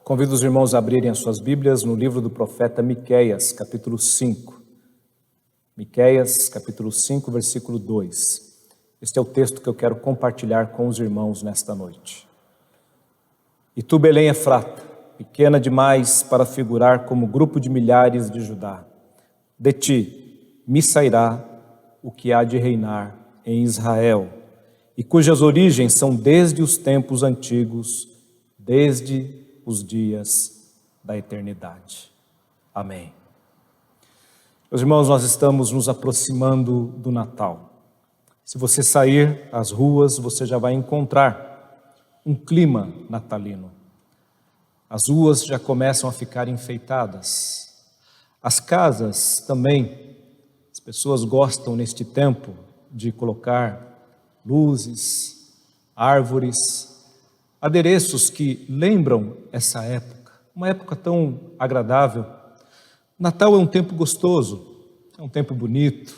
Convido os irmãos a abrirem as suas Bíblias no livro do profeta Miqueias, capítulo 5. Miqueias, capítulo 5, versículo 2. Este é o texto que eu quero compartilhar com os irmãos nesta noite. E tu, Belém Efrata, pequena demais para figurar como grupo de milhares de Judá, de ti me sairá o que há de reinar em Israel, e cujas origens são desde os tempos antigos, desde os dias da eternidade. Amém. Meus irmãos, nós estamos nos aproximando do Natal. Se você sair às ruas, você já vai encontrar um clima natalino. As ruas já começam a ficar enfeitadas. As casas também. As pessoas gostam neste tempo de colocar luzes, árvores, adereços que lembram essa época, uma época tão agradável. Natal é um tempo gostoso, é um tempo bonito.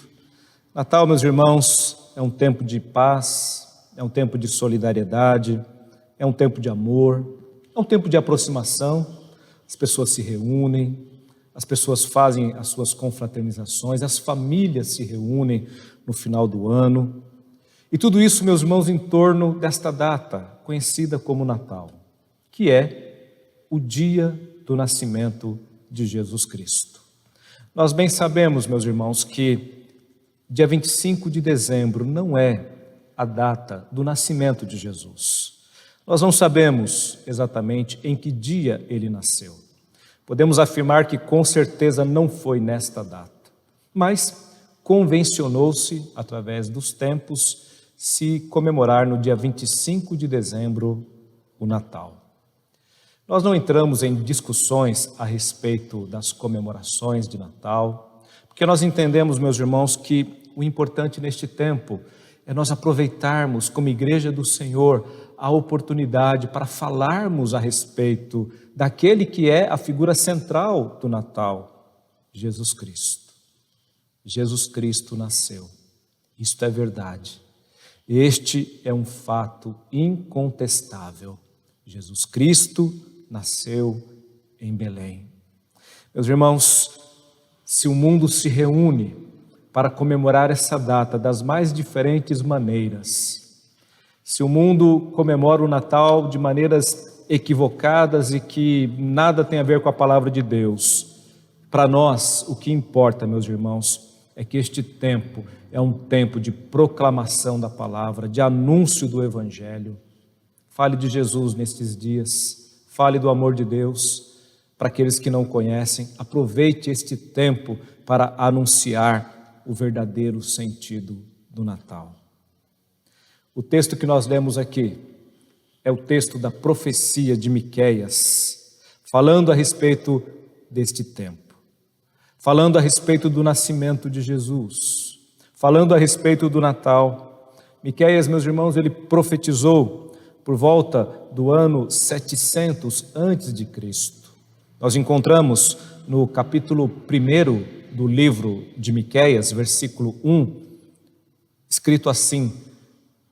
Natal, meus irmãos, é um tempo de paz, é um tempo de solidariedade, é um tempo de amor, é um tempo de aproximação. As pessoas se reúnem, as pessoas fazem as suas confraternizações, as famílias se reúnem no final do ano. E tudo isso, meus irmãos, em torno desta data, conhecida como Natal, que é o dia do nascimento de Jesus Cristo. Nós bem sabemos, meus irmãos, que dia 25 de dezembro não é a data do nascimento de Jesus. Nós não sabemos exatamente em que dia ele nasceu. Podemos afirmar que com certeza não foi nesta data, mas convencionou-se, através dos tempos, se comemorar no dia 25 de dezembro o Natal. Nós não entramos em discussões a respeito das comemorações de Natal, porque nós entendemos, meus irmãos, que o importante neste tempo é nós aproveitarmos como Igreja do Senhor a oportunidade para falarmos a respeito daquele que é a figura central do Natal, Jesus Cristo. Jesus Cristo nasceu. Isto é verdade. Este é um fato incontestável. Jesus Cristo nasceu em Belém. Meus irmãos, se o mundo se reúne para comemorar essa data das mais diferentes maneiras, se o mundo comemora o Natal de maneiras equivocadas e que nada tem a ver com a palavra de Deus, para nós o que importa, meus irmãos, é que este tempo é um tempo de proclamação da palavra, de anúncio do Evangelho. Fale de Jesus nestes dias, fale do amor de Deus para aqueles que não conhecem. Aproveite este tempo para anunciar o verdadeiro sentido do Natal. O texto que nós lemos aqui é o texto da profecia de Miqueias, falando a respeito deste tempo, falando a respeito do nascimento de Jesus, falando a respeito do Natal. Miqueias, meus irmãos, ele profetizou por volta do ano 700 antes de Cristo. Nós encontramos no capítulo 1 do livro de Miqueias, versículo 1, escrito assim: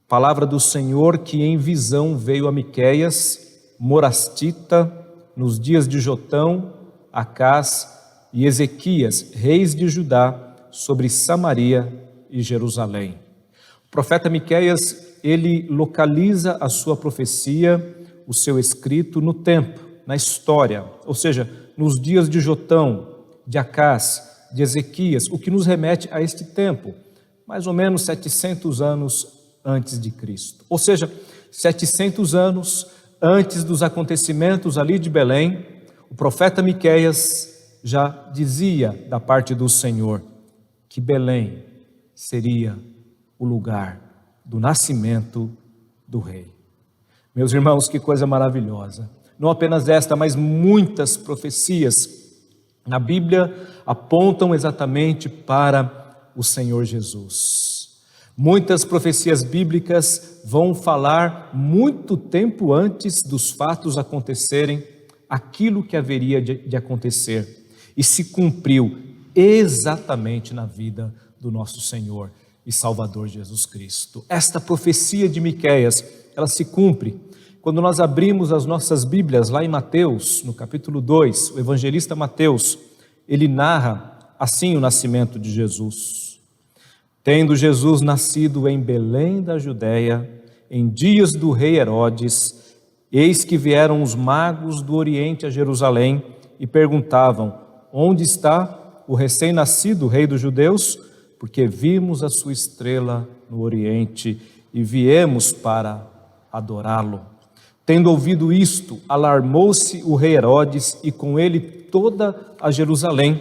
palavra do Senhor que em visão veio a Miqueias, morastita, nos dias de Jotão, Acás e Ezequias, reis de Judá, sobre Samaria e Jerusalém. O profeta Miqueias, ele localiza a sua profecia, o seu escrito no tempo, na história, ou seja, nos dias de Jotão, de Acás, de Ezequias, o que nos remete a este tempo, mais ou menos 700 anos antes de Cristo. Ou seja, 700 anos antes dos acontecimentos ali de Belém, o profeta Miqueias já dizia da parte do Senhor que Belém seria o lugar do nascimento do rei. Meus irmãos, que coisa maravilhosa. Não apenas esta, mas muitas profecias na Bíblia apontam exatamente para o Senhor Jesus. Muitas profecias bíblicas vão falar muito tempo antes dos fatos acontecerem, aquilo que haveria de acontecer, e se cumpriu exatamente na vida do nosso Senhor e Salvador Jesus Cristo. Esta profecia de Miqueias, ela se cumpre quando nós abrimos as nossas Bíblias lá em Mateus, no capítulo 2, o evangelista Mateus, ele narra assim o nascimento de Jesus. Tendo Jesus nascido em Belém da Judéia, em dias do rei Herodes, eis que vieram os magos do Oriente a Jerusalém e perguntavam: onde está o recém-nascido rei dos judeus? Porque vimos a sua estrela no Oriente e viemos para adorá-lo. Tendo ouvido isto, alarmou-se o rei Herodes e com ele toda a Jerusalém.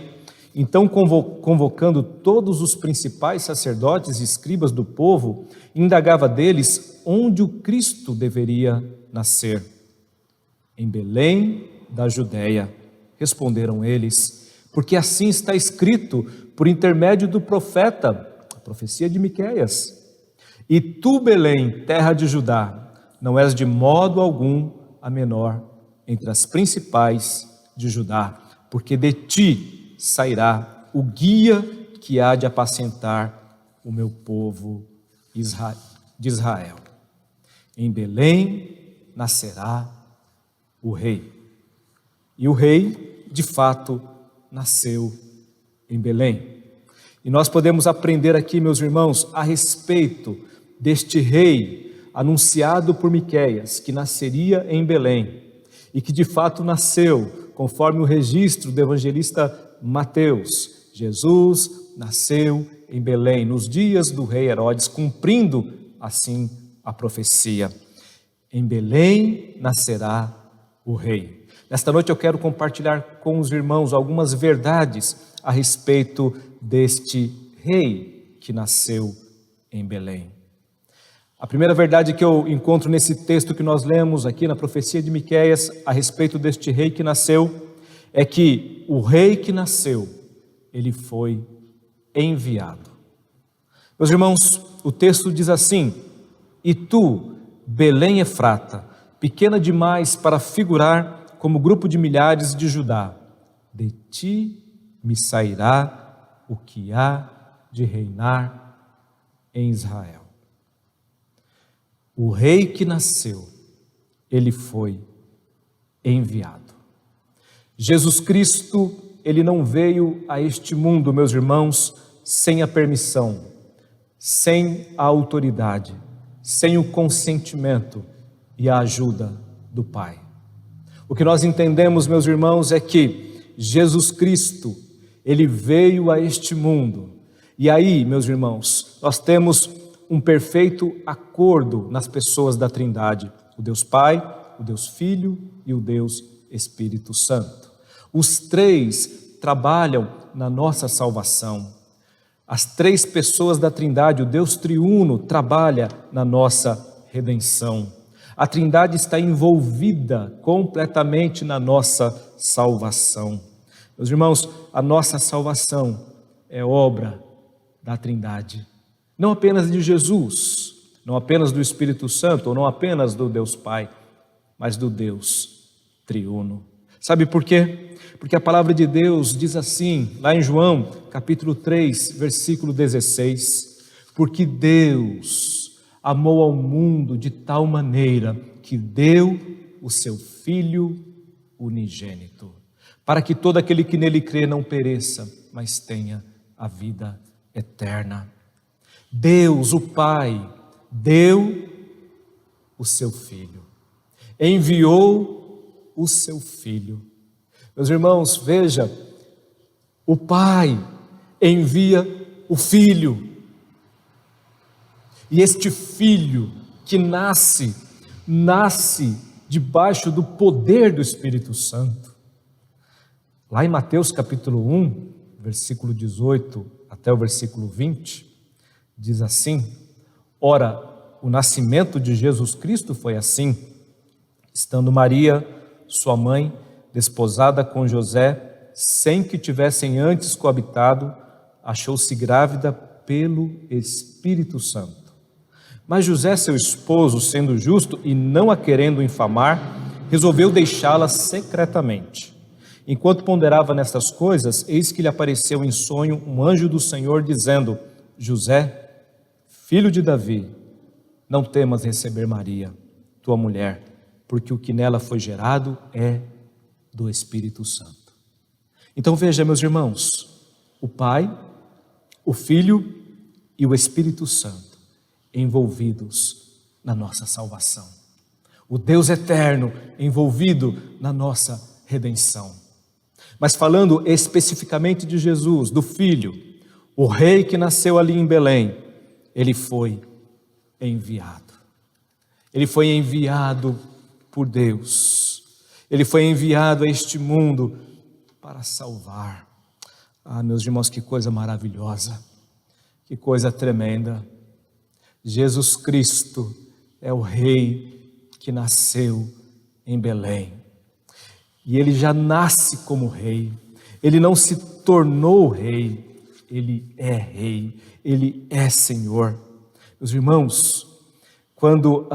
Então, convocando todos os principais sacerdotes e escribas do povo, indagava deles onde o Cristo deveria nascer. Em Belém da Judéia, responderam eles, porque assim está escrito por intermédio do profeta, a profecia de Miqueias. E tu, Belém, terra de Judá, não és de modo algum a menor entre as principais de Judá, porque de ti sairá o guia que há de apacentar o meu povo de Israel. Em Belém nascerá o rei. E o rei, de fato, nasceu em Belém. E nós podemos aprender aqui, meus irmãos, a respeito deste rei anunciado por Miqueias, que nasceria em Belém e que de fato nasceu, conforme o registro do evangelista Mateus. Jesus nasceu em Belém, nos dias do rei Herodes, cumprindo assim a profecia. Em Belém nascerá o rei. Nesta noite eu quero compartilhar com os irmãos algumas verdades a respeito deste rei que nasceu em Belém. A primeira verdade que eu encontro nesse texto que nós lemos aqui na profecia de Miqueias a respeito deste rei que nasceu é que o rei que nasceu, ele foi enviado. Meus irmãos, o texto diz assim: e tu, Belém Efrata, pequena demais para figurar como grupo de milhares de Judá, de ti me sairá o que há de reinar em Israel. O rei que nasceu, ele foi enviado. Jesus Cristo, ele não veio a este mundo, meus irmãos, sem a permissão, sem a autoridade, sem o consentimento e a ajuda do Pai. O que nós entendemos, meus irmãos, é que Jesus Cristo, ele veio a este mundo. E aí, meus irmãos, nós temos um perfeito acordo nas pessoas da Trindade, o Deus Pai, o Deus Filho e o Deus Espírito Santo. Os três trabalham na nossa salvação. As três pessoas da Trindade, o Deus triuno, trabalha na nossa redenção. A Trindade está envolvida completamente na nossa salvação. Meus irmãos, a nossa salvação é obra da Trindade. Não apenas de Jesus, não apenas do Espírito Santo, ou não apenas do Deus Pai, mas do Deus triuno. Sabe por quê? Porque a palavra de Deus diz assim, lá em João, capítulo 3, versículo 16, porque Deus amou ao mundo de tal maneira que deu o seu Filho unigênito, para que todo aquele que nele crê não pereça, mas tenha a vida eterna. Deus, o Pai, deu o seu Filho, enviou o seu Filho. Meus irmãos, veja, o Pai envia o Filho, e este Filho que nasce debaixo do poder do Espírito Santo. Lá em Mateus capítulo 1, versículo 18 até o versículo 20, diz assim: ora, o nascimento de Jesus Cristo foi assim, estando Maria, sua mãe, desposada com José, sem que tivessem antes coabitado, achou-se grávida pelo Espírito Santo. Mas José, seu esposo, sendo justo e não a querendo infamar, resolveu deixá-la secretamente. Enquanto ponderava nestas coisas, eis que lhe apareceu em sonho um anjo do Senhor, dizendo: José, filho de Davi, não temas receber Maria, tua mulher, porque o que nela foi gerado é do Espírito Santo. Então veja, meus irmãos, o Pai, o Filho e o Espírito Santo envolvidos na nossa salvação. O Deus eterno envolvido na nossa redenção. Mas falando especificamente de Jesus, do Filho, o Rei que nasceu ali em Belém, ele foi enviado. Ele foi enviado por Deus. Ele foi enviado a este mundo para salvar. Ah, meus irmãos, que coisa maravilhosa, que coisa tremenda. Jesus Cristo é o Rei que nasceu em Belém. E ele já nasce como Rei. Ele não se tornou Rei, ele é Rei, ele é Senhor. Meus irmãos, quando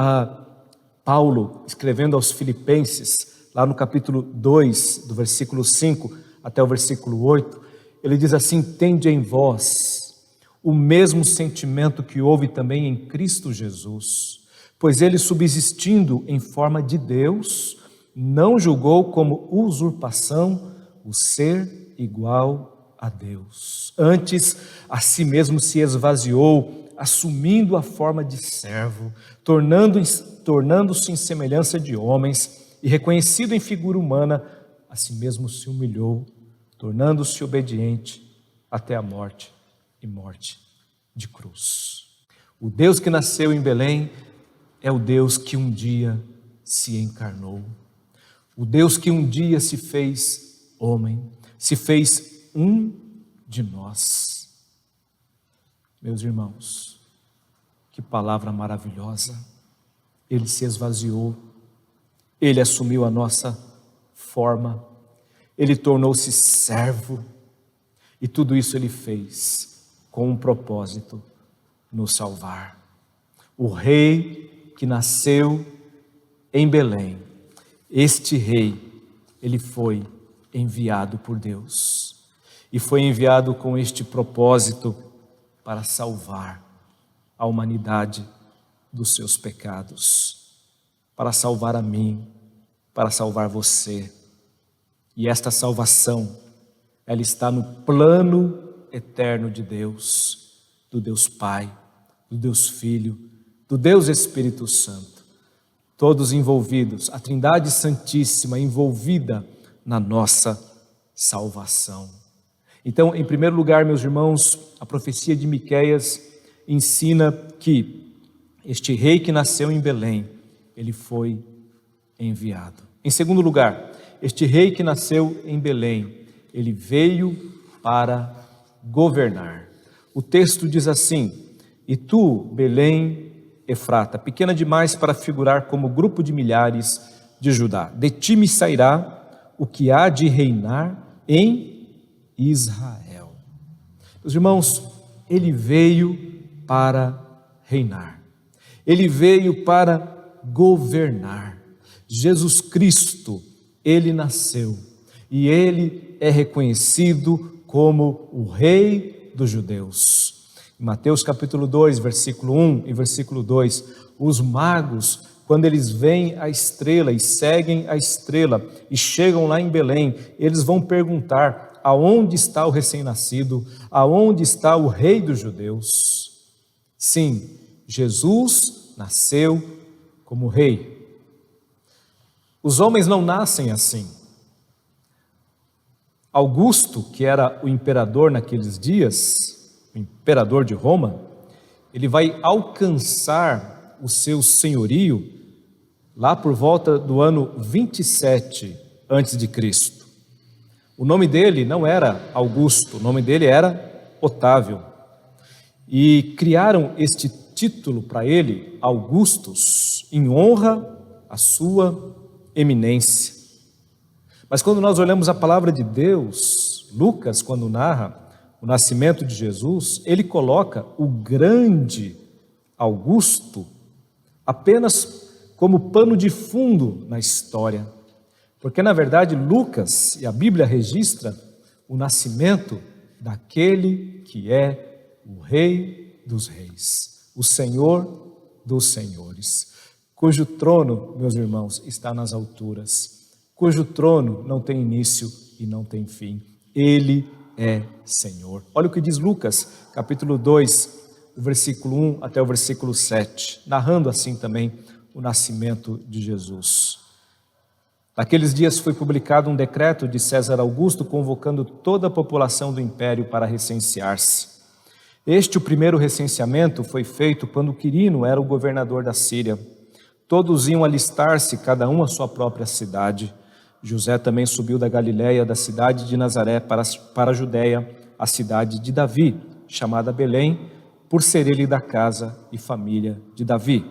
Paulo, escrevendo aos Filipenses, lá no capítulo 2, do versículo 5 até o versículo 8, ele diz assim: tende em vós o mesmo sentimento que houve também em Cristo Jesus, pois ele, subsistindo em forma de Deus, não julgou como usurpação o ser igual a Deus. Antes, a si mesmo se esvaziou, assumindo a forma de servo, tornando-se em semelhança de homens, e reconhecido em figura humana, a si mesmo se humilhou, tornando-se obediente até a morte e morte de cruz. O Deus que nasceu em Belém é o Deus que um dia se encarnou. O Deus que um dia se fez homem, se fez um de nós. Meus irmãos, que palavra maravilhosa. Ele se esvaziou, ele assumiu a nossa forma, ele tornou-se servo, e tudo isso ele fez com um propósito: nos salvar. O Rei que nasceu em Belém, este Rei, ele foi enviado por Deus, e foi enviado com este propósito para salvar a humanidade dos seus pecados, para salvar a mim, para salvar você. E esta salvação, ela está no plano eterno de Deus, do Deus Pai, do Deus Filho, do Deus Espírito Santo, todos envolvidos, a Trindade Santíssima envolvida na nossa salvação. Então, em primeiro lugar, meus irmãos, a profecia de Miqueias ensina que este Rei que nasceu em Belém, ele foi enviado. Em segundo lugar, este Rei que nasceu em Belém, ele veio para governar. O texto diz assim: e tu, Belém, Efrata, pequena demais para figurar como grupo de milhares de Judá, de ti me sairá o que há de reinar em Israel. Meus irmãos, ele veio para reinar, ele veio para governar. Jesus Cristo, ele nasceu e ele é reconhecido como o Rei dos judeus. Em Mateus capítulo 2, versículo 1 e versículo 2, os magos, quando eles veem a estrela e seguem a estrela e chegam lá em Belém, eles vão perguntar: aonde está o recém-nascido? Aonde está o Rei dos judeus? Sim, Jesus nasceu como Rei. Os homens não nascem assim. Augusto, que era o imperador naqueles dias, o imperador de Roma, ele vai alcançar o seu senhorio lá por volta do ano 27 a.C. O nome dele não era Augusto, o nome dele era Otávio. E criaram este título para ele, Augustus, em honra à sua eminência. Mas quando nós olhamos a palavra de Deus, Lucas, quando narra o nascimento de Jesus, ele coloca o grande Augusto apenas como pano de fundo na história. Porque, na verdade, Lucas e a Bíblia registra o nascimento daquele que é o Rei dos reis, o Senhor dos senhores. cujo trono, meus irmãos, está nas alturas, cujo trono não tem início e não tem fim. Ele é Senhor. Olha o que diz Lucas, capítulo 2, do versículo 1 até o versículo 7, narrando assim também o nascimento de Jesus. Naqueles dias foi publicado um decreto de César Augusto convocando toda a população do império para recensear-se. O primeiro recenseamento foi feito quando Quirino era o governador da Síria. Todos iam alistar-se, cada um à sua própria cidade. José também subiu da Galiléia, da cidade de Nazaré, para a Judéia, a cidade de Davi, chamada Belém, por ser ele da casa e família de Davi,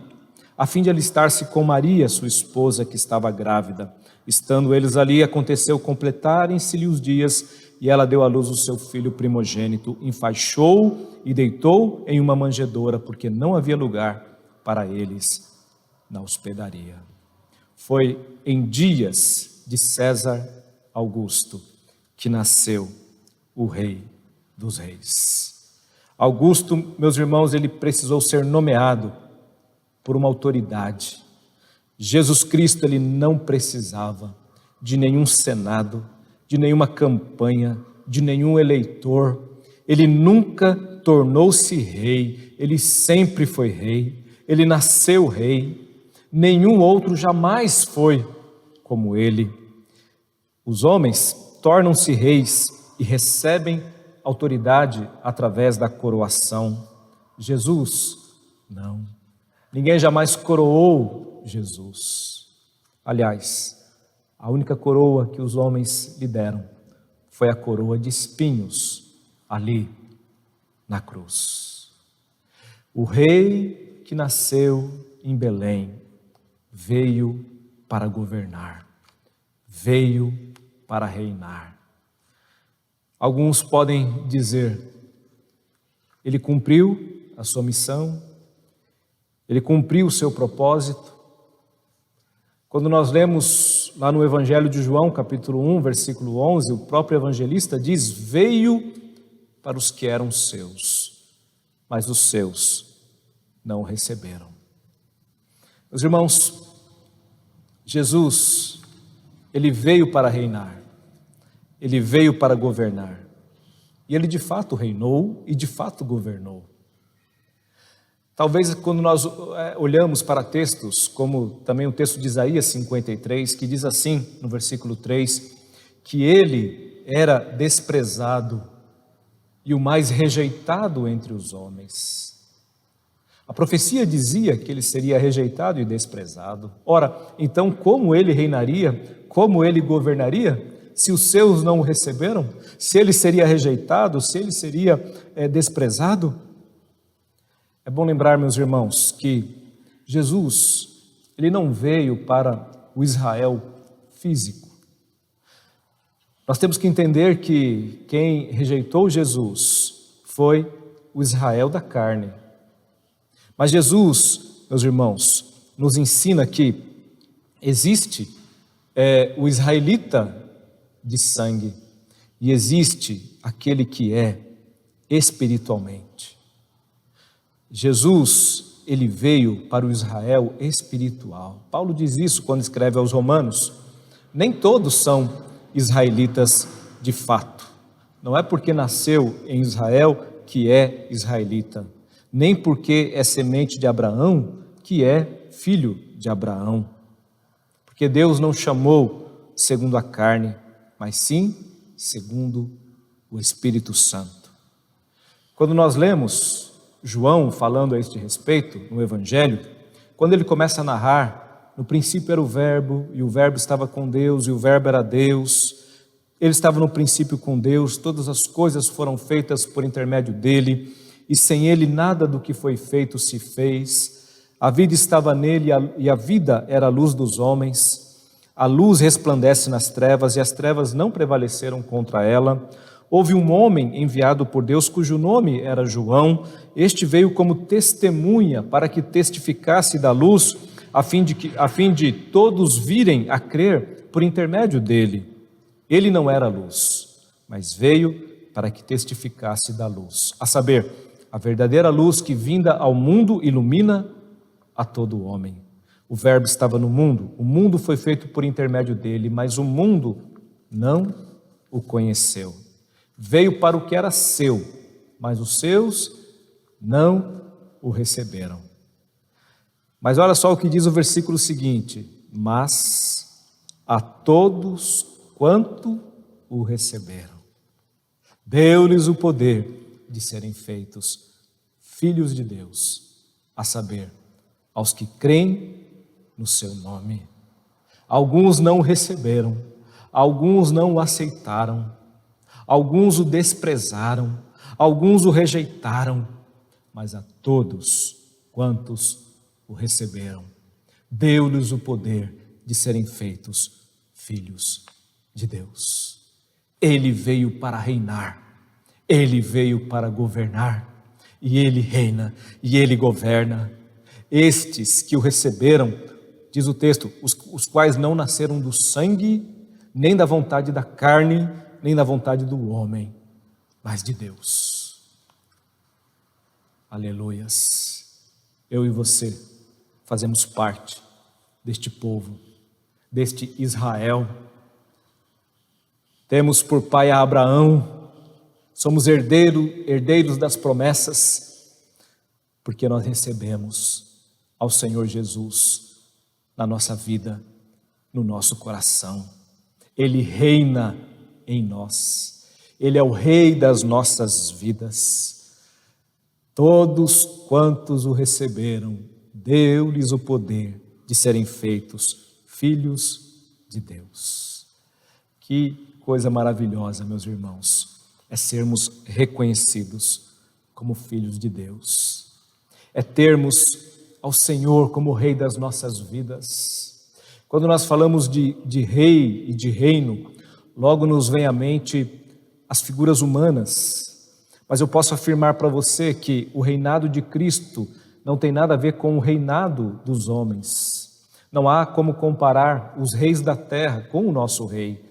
a fim de alistar-se com Maria, sua esposa, que estava grávida. Estando eles ali, aconteceu completarem-se-lhe os dias, e ela deu à luz o seu filho primogênito, enfaixou e deitou em uma manjedoura, porque não havia lugar para eles na hospedaria. Foi em dias de César Augusto que nasceu o Rei dos Reis. Augusto, meus irmãos, ele precisou ser nomeado por uma autoridade. Jesus Cristo, ele não precisava de nenhum senado, de nenhuma campanha, de nenhum eleitor. Ele nunca tornou-se rei, ele sempre foi rei, ele nasceu rei. Nenhum outro jamais foi como ele. Os homens tornam-se reis e recebem autoridade através da coroação. Jesus, não. Ninguém jamais coroou Jesus. Aliás, a única coroa que os homens lhe deram foi a coroa de espinhos ali na cruz. O rei que nasceu em Belém veio para governar, veio para reinar. Alguns podem dizer, ele cumpriu a sua missão, ele cumpriu o seu propósito. Quando nós lemos lá no Evangelho de João, capítulo 1, versículo 11, o próprio evangelista diz, veio para os que eram seus, mas os seus não o receberam. Meus irmãos, Jesus, ele veio para reinar, ele veio para governar, e ele de fato reinou e de fato governou. Talvez quando nós olhamos para textos, como também o texto de Isaías 53, que diz assim, no versículo 3, que ele era desprezado e o mais rejeitado entre os homens. A profecia dizia que ele seria rejeitado e desprezado. Ora, então como ele reinaria, como ele governaria, se os seus não o receberam? Se ele seria rejeitado, se ele seria desprezado? É bom lembrar, meus irmãos, que Jesus, ele não veio para o Israel físico. Nós temos que entender que quem rejeitou Jesus foi o Israel da carne. Mas Jesus, meus irmãos, nos ensina que existe o israelita de sangue e existe aquele que é espiritualmente. Jesus, ele veio para o Israel espiritual. Paulo diz isso quando escreve aos Romanos. Nem todos são israelitas de fato. Não é porque nasceu em Israel que é israelita. Nem porque é semente de Abraão que é filho de Abraão. Porque Deus não chamou segundo a carne, mas sim segundo o Espírito Santo. Quando nós lemos João falando a este respeito no Evangelho, quando ele começa a narrar, no princípio era o Verbo, e o Verbo estava com Deus, e o Verbo era Deus, ele estava no princípio com Deus, todas as coisas foram feitas por intermédio dele, e sem ele nada do que foi feito se fez. A vida estava nele, e a vida era a luz dos homens. A luz resplandece nas trevas, e as trevas não prevaleceram contra ela. Houve um homem enviado por Deus, cujo nome era João. Este veio como testemunha para que testificasse da luz, a fim de todos virem a crer por intermédio dele. Ele não era luz, mas veio para que testificasse da luz, a saber, a verdadeira luz que vinda ao mundo ilumina a todo homem. O Verbo estava no mundo, o mundo foi feito por intermédio dele, mas o mundo não o conheceu. Veio para o que era seu, mas os seus não o receberam. Mas olha só o que diz o versículo seguinte: mas a todos quanto o receberam, deu-lhes o poder de serem feitos filhos de Deus, a saber, aos que creem no seu nome. Alguns não o receberam, alguns não o aceitaram, alguns o desprezaram, alguns o rejeitaram, mas a todos quantos o receberam, deu-lhes o poder de serem feitos filhos de Deus. Ele veio para reinar, ele veio para governar, e ele reina, e ele governa. Estes que o receberam, diz o texto, os quais não nasceram do sangue, nem da vontade da carne, nem da vontade do homem, mas de Deus. Aleluias. Eu e você fazemos parte deste povo, deste Israel. Temos por pai a Abraão, somos herdeiros das promessas, porque nós recebemos ao Senhor Jesus na nossa vida, no nosso coração. Ele reina em nós, Ele é o Rei das nossas vidas. Todos quantos o receberam, deu-lhes o poder de serem feitos filhos de Deus. Que coisa maravilhosa, meus irmãos, é sermos reconhecidos como filhos de Deus, é termos ao Senhor como Rei das nossas vidas. Quando nós falamos de rei e de reino, logo nos vem à mente as figuras humanas, mas eu posso afirmar para você que o reinado de Cristo não tem nada a ver com o reinado dos homens. Não há como comparar os reis da terra com o nosso rei,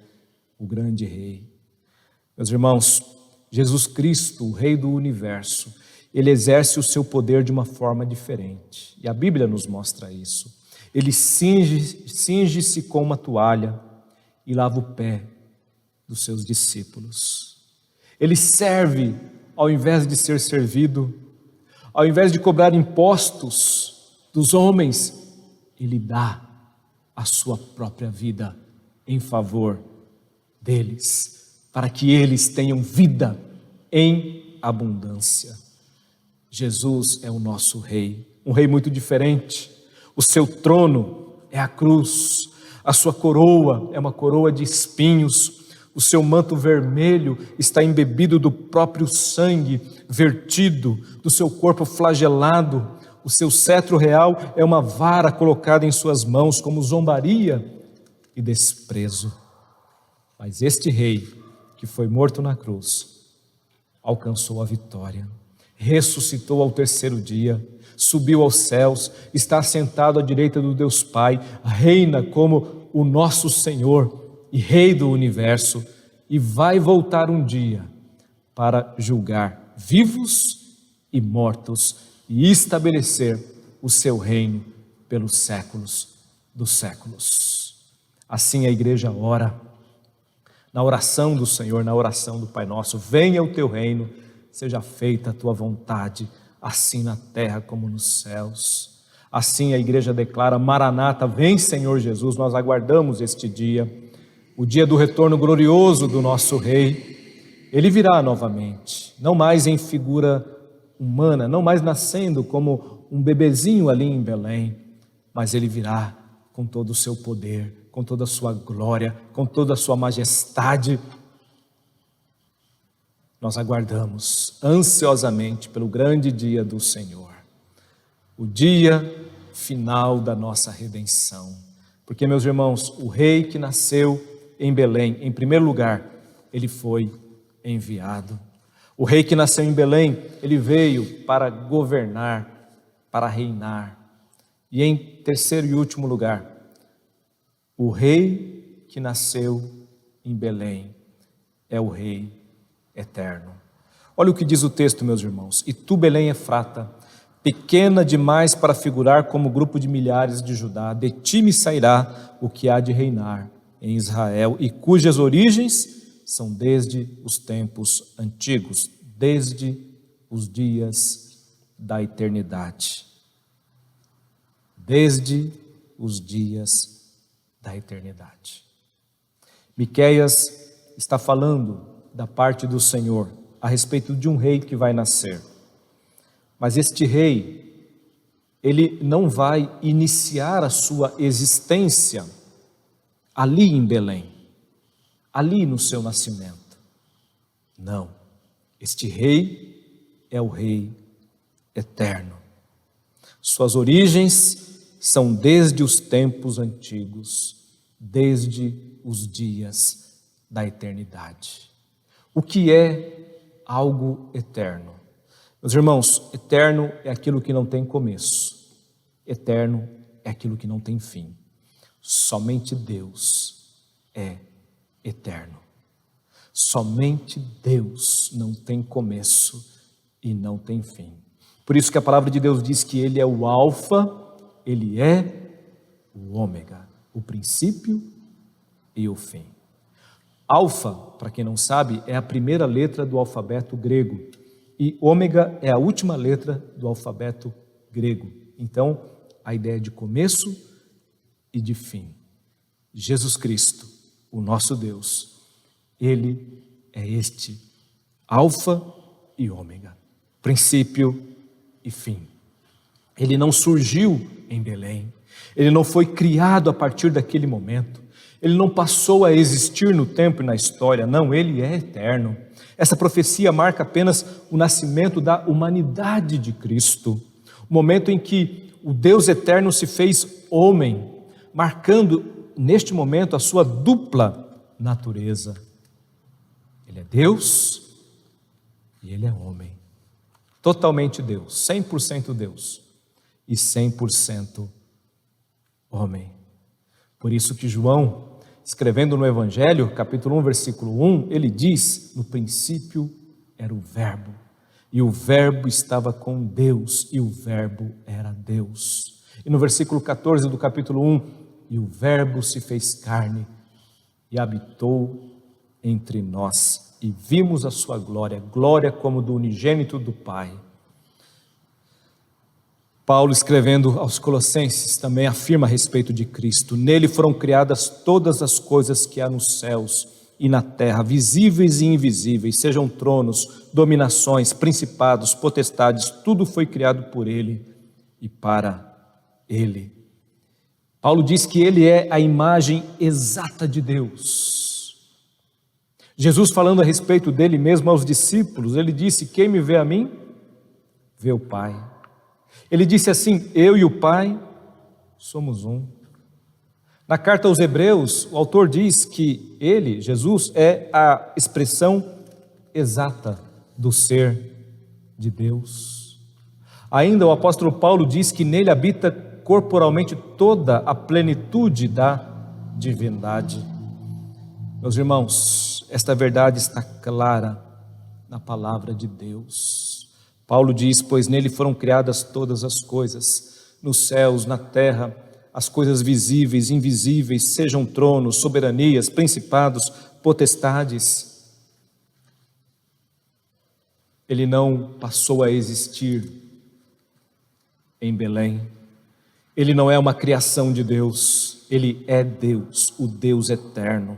o grande rei. Meus irmãos, Jesus Cristo, o Rei do universo, ele exerce o seu poder de uma forma diferente. E a Bíblia nos mostra isso. Ele cinge-se com uma toalha e lava o pé dos seus discípulos. Ele serve ao invés de ser servido. Ao invés de cobrar impostos dos homens, ele dá a sua própria vida em favor deles, para que eles tenham vida em abundância. Jesus é o nosso Rei, um Rei muito diferente. O seu trono é a cruz, a sua coroa é uma coroa de espinhos, o seu manto vermelho está embebido do próprio sangue vertido do seu corpo flagelado, o seu cetro real é uma vara colocada em suas mãos como zombaria e desprezo. Mas este Rei, que foi morto na cruz, alcançou a vitória, ressuscitou ao terceiro dia, subiu aos céus, está sentado à direita do Deus Pai, reina como o nosso Senhor e Rei do universo, e vai voltar um dia para julgar vivos e mortos e estabelecer o seu reino pelos séculos dos séculos. Assim a igreja ora, na oração do Senhor, na oração do Pai Nosso: venha o teu reino, seja feita a tua vontade, assim na terra como nos céus. Assim a igreja declara: Maranata, vem Senhor Jesus. Nós aguardamos este dia, o dia do retorno glorioso do nosso Rei. Ele virá novamente, não mais em figura humana, não mais nascendo como um bebezinho ali em Belém, mas ele virá com todo o seu poder, com toda a sua glória, com toda a sua majestade. Nós aguardamos ansiosamente pelo grande dia do Senhor, o dia final da nossa redenção. Porque, meus irmãos, o Rei que nasceu em Belém, em primeiro lugar, ele foi enviado. O Rei que nasceu em Belém, ele veio para governar, para reinar. E em terceiro e último lugar, o Rei que nasceu em Belém é o Rei eterno. Olha o que diz o texto, meus irmãos: e tu, Belém Efrata, pequena demais para figurar como grupo de milhares de Judá. De ti me sairá o que há de reinar em Israel, e cujas origens são desde os tempos antigos, desde os dias da eternidade. Desde os dias da eternidade. Miqueias está falando da parte do Senhor a respeito de um rei que vai nascer. Mas este rei, ele não vai iniciar a sua existência ali em Belém, ali no seu nascimento. Não, este rei é o rei eterno. Suas origens são desde os tempos antigos, desde os dias da eternidade. O que é algo eterno? Meus irmãos, eterno é aquilo que não tem começo, eterno é aquilo que não tem fim. Somente Deus é eterno. Somente Deus não tem começo e não tem fim. Por isso que a palavra de Deus diz que Ele é o Alfa, Ele é o Ômega, o princípio e o fim. Alfa, para quem não sabe, é a primeira letra do alfabeto grego e Ômega é a última letra do alfabeto grego. Então, a ideia de começo e de fim. Jesus Cristo, o nosso Deus, Ele é este Alfa e Ômega, princípio e fim. Ele não surgiu em Belém, Ele não foi criado a partir daquele momento, Ele não passou a existir no tempo e na história, não, Ele é eterno. Essa profecia marca apenas o nascimento da humanidade de Cristo, o momento em que o Deus eterno se fez homem, marcando neste momento a sua dupla natureza. Ele é Deus e Ele é homem, totalmente Deus, 100% Deus e 100% homem. Por isso que João, escrevendo no Evangelho, capítulo 1, versículo 1, ele diz: no princípio era o Verbo, e o Verbo estava com Deus, e o Verbo era Deus. E no versículo 14 do capítulo 1, e o Verbo se fez carne e habitou entre nós, e vimos a sua glória, glória como do unigênito do Pai. Paulo, escrevendo aos Colossenses, também afirma a respeito de Cristo: nele foram criadas todas as coisas que há nos céus e na terra, visíveis e invisíveis, sejam tronos, dominações, principados, potestades, tudo foi criado por ele e para ele. Paulo diz que ele é a imagem exata de Deus. Jesus, falando a respeito dele mesmo aos discípulos, ele disse: quem me vê a mim, vê o Pai. Ele disse assim: eu e o Pai somos um. Na carta aos Hebreus, o autor diz que ele, Jesus, é a expressão exata do ser de Deus. Ainda o apóstolo Paulo diz que nele habita corporalmente toda a plenitude da divindade. Meus irmãos, esta verdade está clara na palavra de Deus. Paulo diz: pois nele foram criadas todas as coisas, nos céus, na terra, as coisas visíveis, invisíveis, sejam tronos, soberanias, principados, potestades. Ele não passou a existir em Belém, ele não é uma criação de Deus, ele é Deus, o Deus eterno,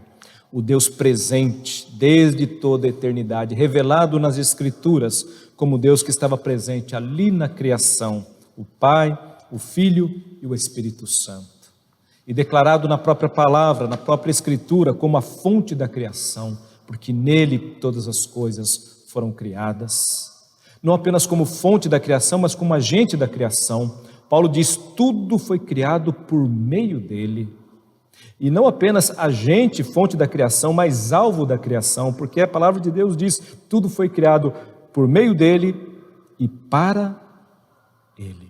o Deus presente desde toda a eternidade, revelado nas Escrituras como Deus que estava presente ali na criação, o Pai, o Filho e o Espírito Santo, e declarado na própria palavra, na própria Escritura, como a fonte da criação, porque nele todas as coisas foram criadas, não apenas como fonte da criação, mas como agente da criação. Paulo diz: tudo foi criado por meio dele, e não apenas agente, fonte da criação, mas alvo da criação, porque a palavra de Deus diz: tudo foi criado por meio dele e para ele.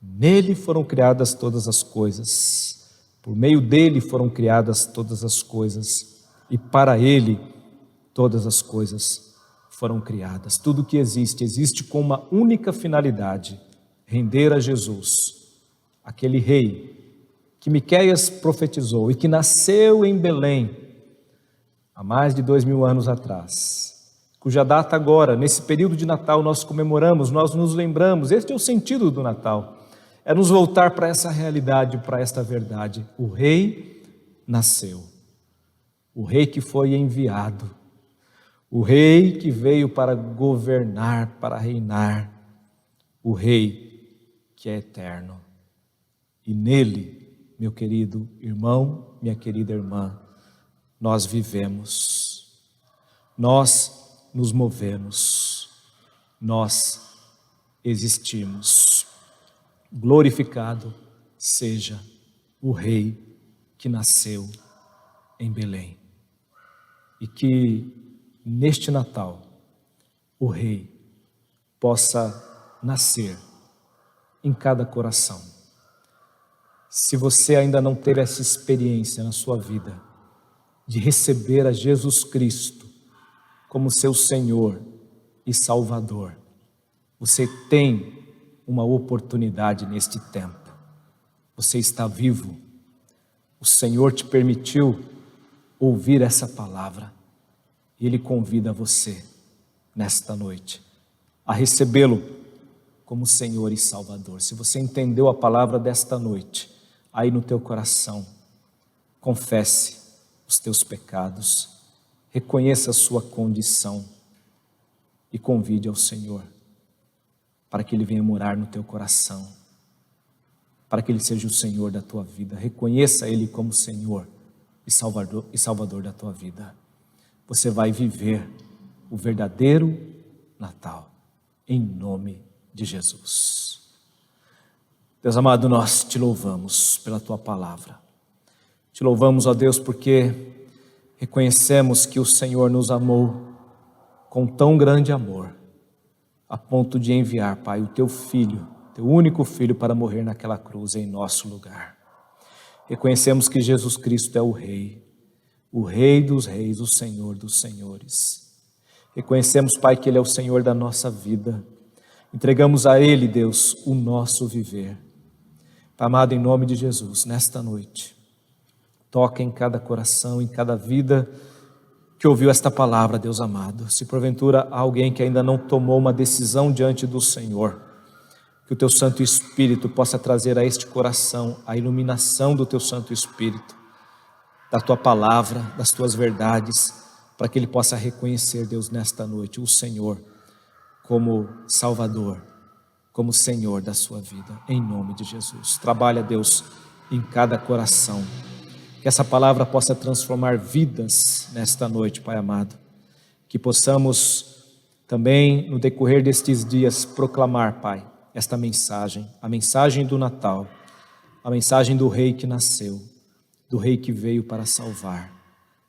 Nele foram criadas todas as coisas, por meio dele foram criadas todas as coisas, e para ele todas as coisas foram criadas. Tudo que existe com uma única finalidade: render a Jesus, aquele rei que Miqueias profetizou e que nasceu em Belém há mais de 2000 anos atrás, cuja data agora, nesse período de Natal, nós comemoramos, nós nos lembramos. Este é o sentido do Natal, é nos voltar para essa realidade, para esta verdade. O rei nasceu, o rei que foi enviado, o rei que veio para governar, para reinar, o rei que é eterno. E nele, meu querido irmão, minha querida irmã, nós vivemos, nós nos movemos, nós existimos. Glorificado seja o rei que nasceu em Belém. E que neste Natal o rei possa nascer em cada coração. Se você ainda não teve essa experiência na sua vida, de receber a Jesus Cristo como seu Senhor e Salvador, você tem uma oportunidade neste tempo. Você está vivo. O Senhor te permitiu ouvir essa palavra e Ele convida você nesta noite a recebê-lo como Senhor e Salvador. Se você entendeu a palavra desta noite, aí no teu coração, confesse os teus pecados, reconheça a sua condição e convide ao Senhor para que Ele venha morar no teu coração, para que Ele seja o Senhor da tua vida. Reconheça Ele como Senhor e Salvador da tua vida. Você vai viver o verdadeiro Natal, em nome de Jesus. Deus amado, nós te louvamos pela tua palavra. Te louvamos, ó Deus, porque reconhecemos que o Senhor nos amou com tão grande amor, a ponto de enviar, Pai, o teu Filho, teu único Filho, para morrer naquela cruz em nosso lugar. Reconhecemos que Jesus Cristo é o Rei dos Reis, o Senhor dos Senhores. Reconhecemos, Pai, que Ele é o Senhor da nossa vida. Entregamos a Ele, Deus, o nosso viver. Pai amado, em nome de Jesus, nesta noite, toca em cada coração, em cada vida que ouviu esta palavra, Deus amado. Se porventura há alguém que ainda não tomou uma decisão diante do Senhor, que o teu Santo Espírito possa trazer a este coração a iluminação do teu Santo Espírito, da tua palavra, das tuas verdades, para que ele possa reconhecer, Deus, nesta noite, o Senhor como Salvador, como Senhor da sua vida, em nome de Jesus. Trabalha, Deus, em cada coração, que essa palavra possa transformar vidas nesta noite, Pai amado, que possamos também, no decorrer destes dias, proclamar, Pai, esta mensagem, a mensagem do Natal, a mensagem do Rei que nasceu, do Rei que veio para salvar,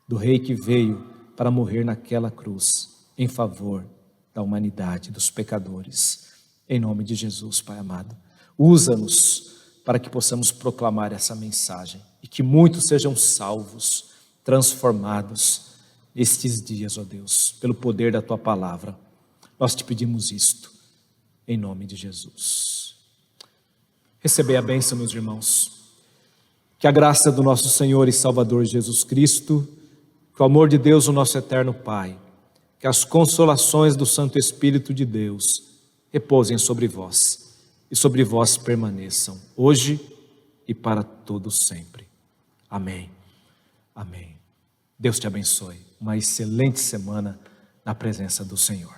do Rei que veio para morrer naquela cruz, em favor da humanidade, dos pecadores. Em nome de Jesus, Pai amado, usa-nos para que possamos proclamar essa mensagem e que muitos sejam salvos, transformados estes dias, ó Deus, pelo poder da Tua palavra. Nós te pedimos isto, em nome de Jesus. Recebei a bênção, meus irmãos. Que a graça do nosso Senhor e Salvador Jesus Cristo, que o amor de Deus, o nosso eterno Pai, que as consolações do Santo Espírito de Deus repousem sobre vós e sobre vós permaneçam, hoje e para todo sempre. Amém. Amém. Deus te abençoe. Uma excelente semana na presença do Senhor.